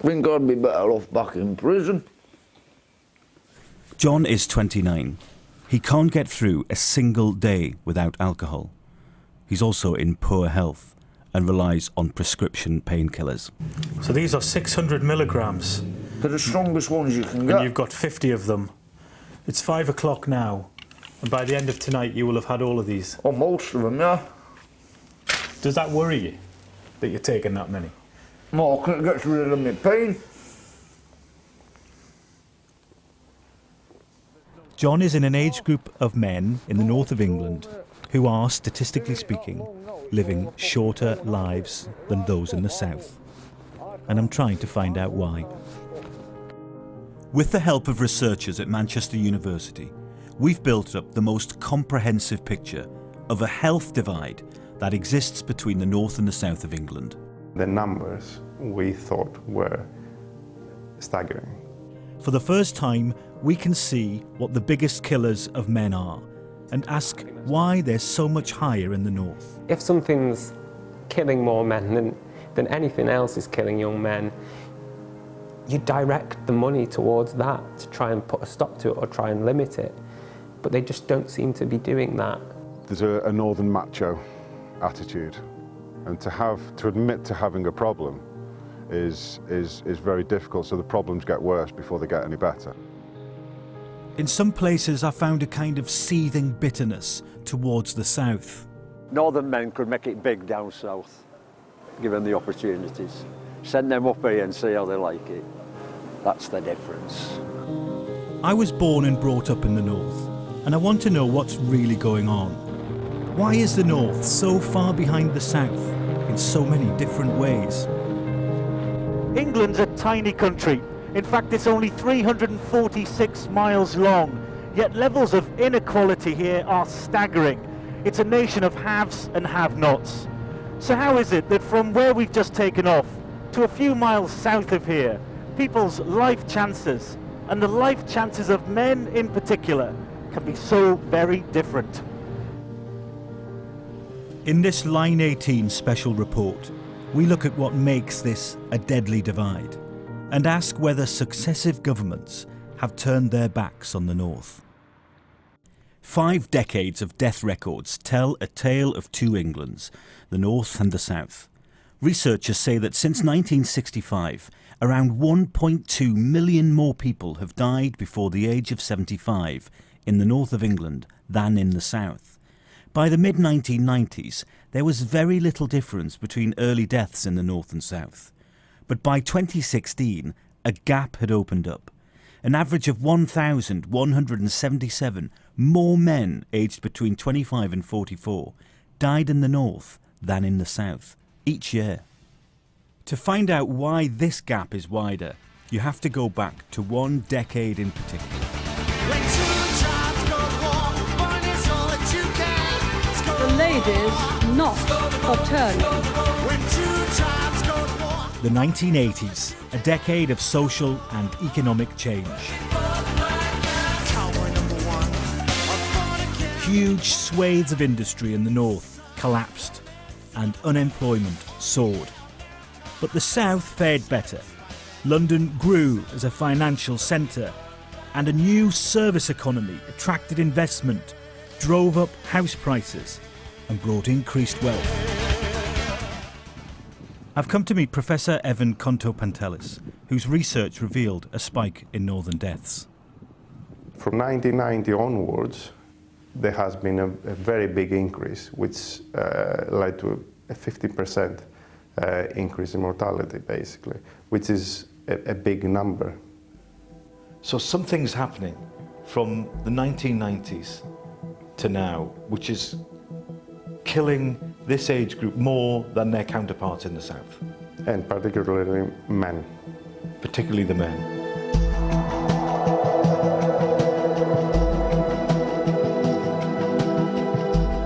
I think I'd be better off back in prison. John is 29. He can't get through a single day without alcohol. He's also in poor health and relies on prescription painkillers. So these are 600 milligrams. They're the strongest ones you can get. And you've got 50 of them. It's 5 o'clock now, and by the end of tonight you will have had all of these. Oh, most of them, yeah. Does that worry you, that you're taking that many? No, I couldn't get rid of my pain. John is in an age group of men in the north of England who are, statistically speaking, living shorter lives than those in the south. And I'm trying to find out why. With the help of researchers at Manchester University, we've built up the most comprehensive picture of a health divide that exists between the north and the south of England. The numbers we thought were staggering. For the first time, we can see what the biggest killers of men are and ask why they're so much higher in the north. If something's killing more men than anything else is killing young men, you direct the money towards that to try and put a stop to it or try and limit it. But they just don't seem to be doing that. There's a northern macho attitude, and to admit to having a problem is very difficult, so the problems get worse before they get any better. In some places I found a kind of seething bitterness towards the south. Northern men could make it big down south, given the opportunities. Send them up here and see how they like it. That's the difference. I was born and brought up in the north, and I want to know what's really going on. Why is the north so far behind the south in so many different ways? England's a tiny country. In fact, it's only 346 miles long, yet levels of inequality here are staggering. It's a nation of haves and have-nots. So how is it that from where we've just taken off to a few miles south of here, people's life chances, and the life chances of men in particular, can be so very different? In this Line 18 special report, we look at what makes this a deadly divide and ask whether successive governments have turned their backs on the north. 5 decades of death records tell a tale of two Englands, the north and the south. Researchers say that since 1965, around 1.2 million more people have died before the age of 75 in the north of England than in the south. By the mid-1990s, there was very little difference between early deaths in the north and south. But by 2016, a gap had opened up. An average of 1,177 more men aged between 25 and 44 died in the north than in the south each year. To find out why this gap is wider, you have to go back to one decade in particular. The ladies not for turning. The 1980s, a decade of social and economic change. Huge swathes of industry in the north collapsed and unemployment soared. But the south fared better. London grew as a financial centre, and a new service economy attracted investment, drove up house prices and brought increased wealth. I've come to meet Professor Evan Contopantelis, whose research revealed a spike in northern deaths. From 1990 onwards, there has been a very big increase, which led to a 50% increase in mortality, basically, which is a big number. So something's happening from the 1990s to now, which is killing this age group more than their counterparts in the south. And particularly men. Particularly the men.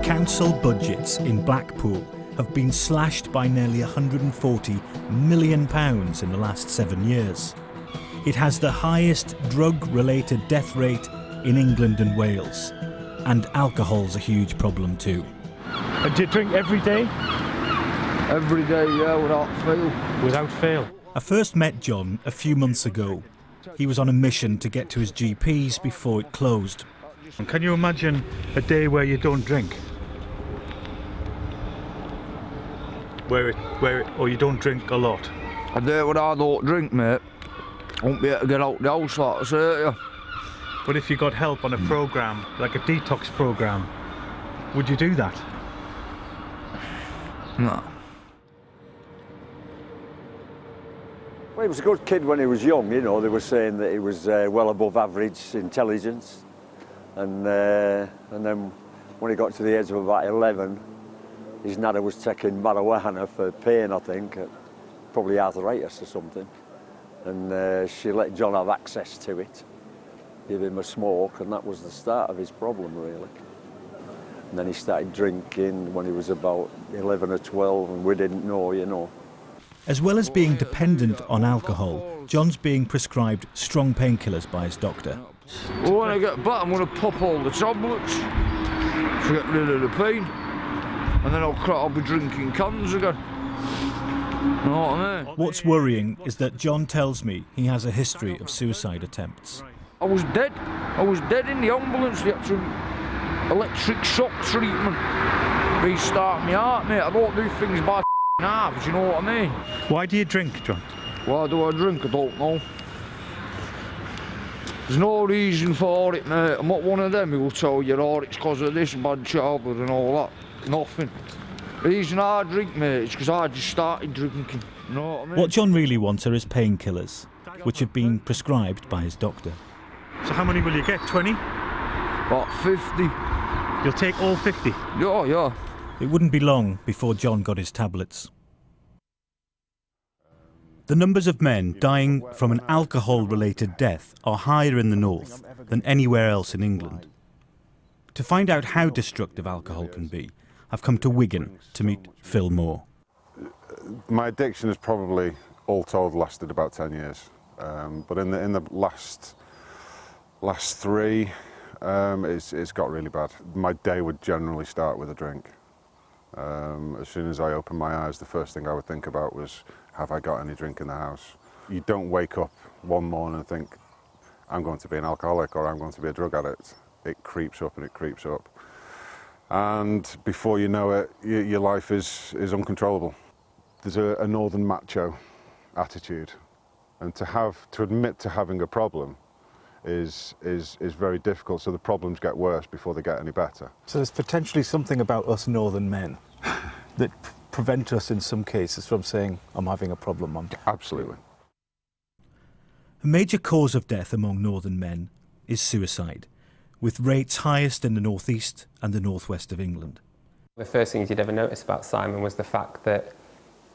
Council budgets in Blackpool have been slashed by nearly £140 million in the last 7 years. It has the highest drug-related death rate in England and Wales. And alcohol's a huge problem too. And do you drink every day? Every day, yeah, without fail. Without fail? I first met John a few months ago. He was on a mission to get to his GP's before it closed. Can you imagine a day where you don't drink? Or you don't drink a lot? A day when I don't drink, mate, I won't be able to get out the house, like I say to you. But if you got help on a programme, like a detox programme, would you do that? No. Well, he was a good kid when he was young, you know. They were saying that he was well above average intelligence. And then when he got to the age of about 11, his nana was taking marijuana for pain, I think, probably arthritis or something. And she let John have access to it, give him a smoke, and that was the start of his problem, really. And then he started drinking when he was about 11 or 12, and we didn't know, you know. As well as being dependent on alcohol, John's being prescribed strong painkillers by his doctor. Well, when I get back, I'm going to pop all the tablets to get rid of the pain. And then I'll be drinking cans again. You know what I mean? What's worrying is that John tells me he has a history of suicide attempts. I was dead. I was dead in the ambulance. They had to electric shock treatment. Restart my heart, mate. I don't do things by halves, you know what I mean? Why do you drink, John? Why do I drink? I don't know. There's no reason for it, mate. I'm not one of them who will tell you, oh, it's because of this bad childhood and all that. Nothing. The reason I drink, mate, is because I just started drinking. You know what I mean? What John really wants are his painkillers, which have been prescribed by his doctor. So how many will you get, 20? About 50. You'll take all 50? Yeah, yeah. It wouldn't be long before John got his tablets. The numbers of men dying from an alcohol-related death are higher in the north than anywhere else in England. To find out how destructive alcohol can be, I've come to Wigan to meet Phil Moore. My addiction has probably, all told, lasted about 10 years. But in the last three, it's got really bad. My day would generally start with a drink. As soon as I opened my eyes, the first thing I would think about was, have I got any drink in the house? You don't wake up one morning and think, I'm going to be an alcoholic or I'm going to be a drug addict. It creeps up and it creeps up. And before you know it, your life is uncontrollable. There's a northern macho attitude. And to admit to having a problem is very difficult, so the problems get worse before they get any better. So there's potentially something about us northern men that prevent us in some cases from saying, I'm having a problem. Absolutely. A major cause of death among northern men is suicide, with rates highest in the northeast and the northwest of England. The first thing you'd ever notice about Simon was the fact that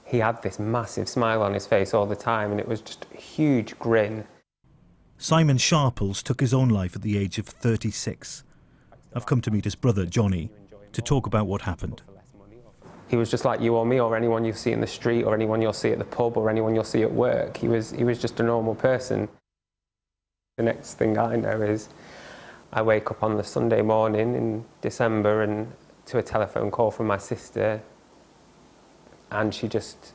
he had this massive smile on his face all the time, and it was just a huge grin. Simon Sharples took his own life at the age of 36. I've come to meet his brother, Johnny, to talk about what happened. He was just like you or me or anyone you see in the street or anyone you'll see at the pub or anyone you'll see at work. He was just a normal person. The next thing I know is I wake up on the Sunday morning in December and to a telephone call from my sister, and she just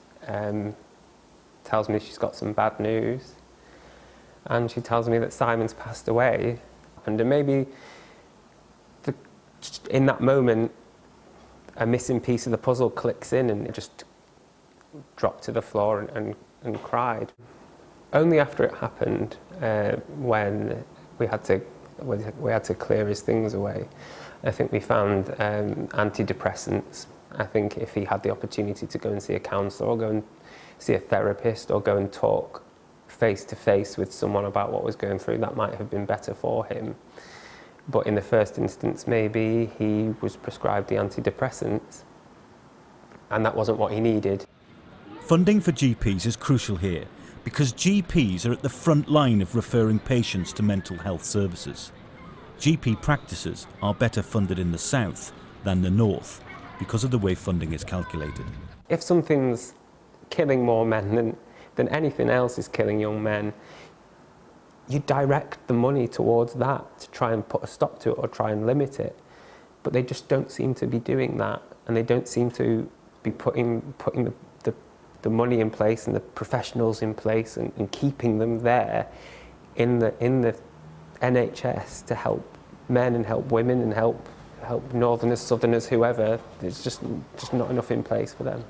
tells me she's got some bad news. And she tells me that Simon's passed away. And maybe in that moment, a missing piece of the puzzle clicks in, and it just dropped to the floor and cried. Only after it happened, when we had to clear his things away, I think we found antidepressants. I think if he had the opportunity to go and see a counsellor or go and see a therapist or go and talk face to face with someone about what was going through, that might have been better for him. But in the first instance, maybe he was prescribed the antidepressants and that wasn't what he needed. Funding for GPs is crucial here because GPs are at the front line of referring patients to mental health services. GP practices are better funded in the south than the north because of the way funding is calculated. If something's killing more men than anything else is killing young men, you direct the money towards that to try and put a stop to it or try and limit it. But they just don't seem to be doing that, and they don't seem to be putting the money in place and the professionals in place and keeping them there in the NHS to help men and help women and help northerners, southerners, whoever. There's just not enough in place for them.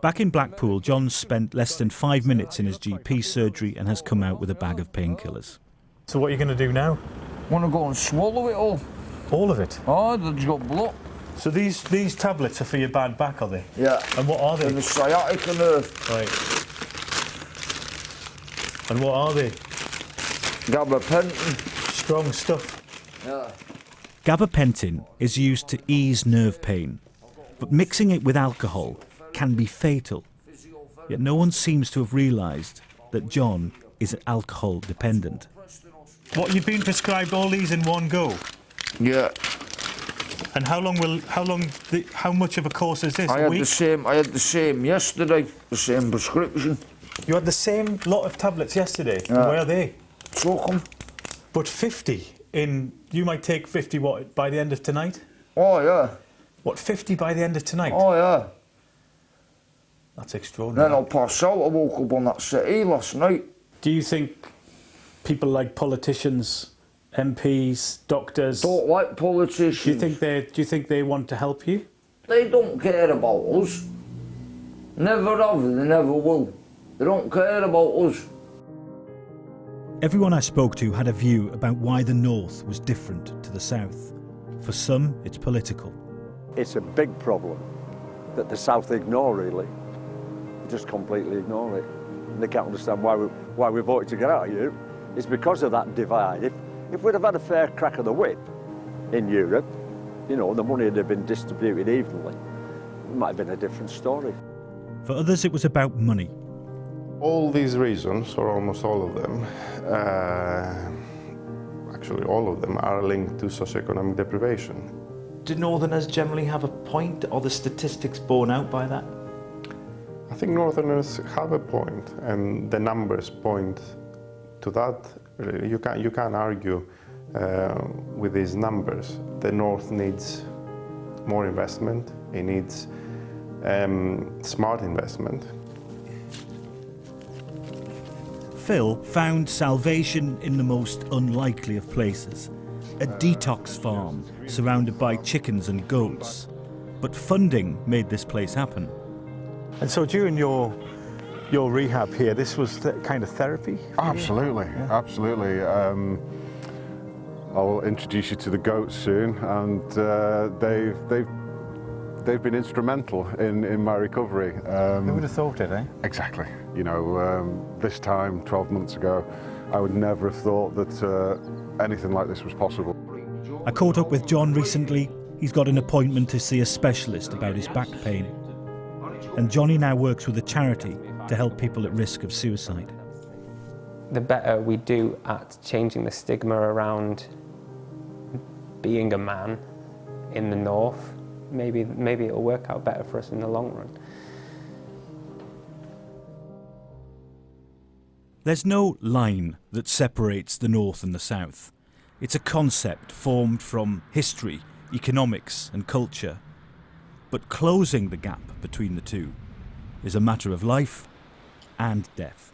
Back in Blackpool, John spent less than 5 minutes in his GP surgery and has come out with a bag of painkillers. So what are you going to do now? Want to go and swallow it all. All of it? Oh, they've got blood. So these tablets are for your bad back, are they? Yeah. And what are they? And the sciatica nerve. Right. And what are they? Gabapentin. Strong stuff. Yeah. Gabapentin is used to ease nerve pain, but mixing it with alcohol can be fatal. Yet no one seems to have realised that John is alcohol dependent. What, you've been prescribed all these in one go? Yeah. And how much of a course is this? I had the same yesterday, the same prescription. You had the same lot of tablets yesterday? Yeah. Where are they? Took them. But 50 you might take 50 what, by the end of tonight? Oh yeah. What, 50 by the end of tonight? Oh yeah. That's extraordinary. Then I'll pass out. I woke up on that settee last night. Do you think people like politicians, MPs, doctors... Don't like politicians. Do you think they want to help you? They don't care about us. Never have, they never will. They don't care about us. Everyone I spoke to had a view about why the North was different to the South. For some, it's political. It's a big problem that the South ignore, really. Just completely ignore it. And they can't understand why we voted to get out of Europe. It's because of that divide. If we'd have had a fair crack of the whip in Europe, you know, the money would have been distributed evenly. It might have been a different story. For others, it was about money. All these reasons, or almost all of them, actually all of them, are linked to socioeconomic deprivation. Do Northerners generally have a point? Are the statistics borne out by that? I think Northerners have a point, and the numbers point to that. You can't argue with these numbers. The North needs more investment. It needs smart investment. Phil found salvation in the most unlikely of places, a detox farm surrounded by chickens and goats. But funding made this place happen. And so during your rehab here, this was kind of therapy? Absolutely, yeah. Absolutely. I'll introduce you to the goats soon, and they've been instrumental in my recovery. Who would have thought it, eh? Exactly. You know, this time, 12 months ago, I would never have thought that anything like this was possible. I caught up with John recently. He's got an appointment to see a specialist about his back pain. And Johnny now works with a charity to help people at risk of suicide. The better we do at changing the stigma around being a man in the North, maybe it'll work out better for us in the long run. There's no line that separates the North and the South. It's a concept formed from history, economics and culture. But closing the gap between the two is a matter of life and death.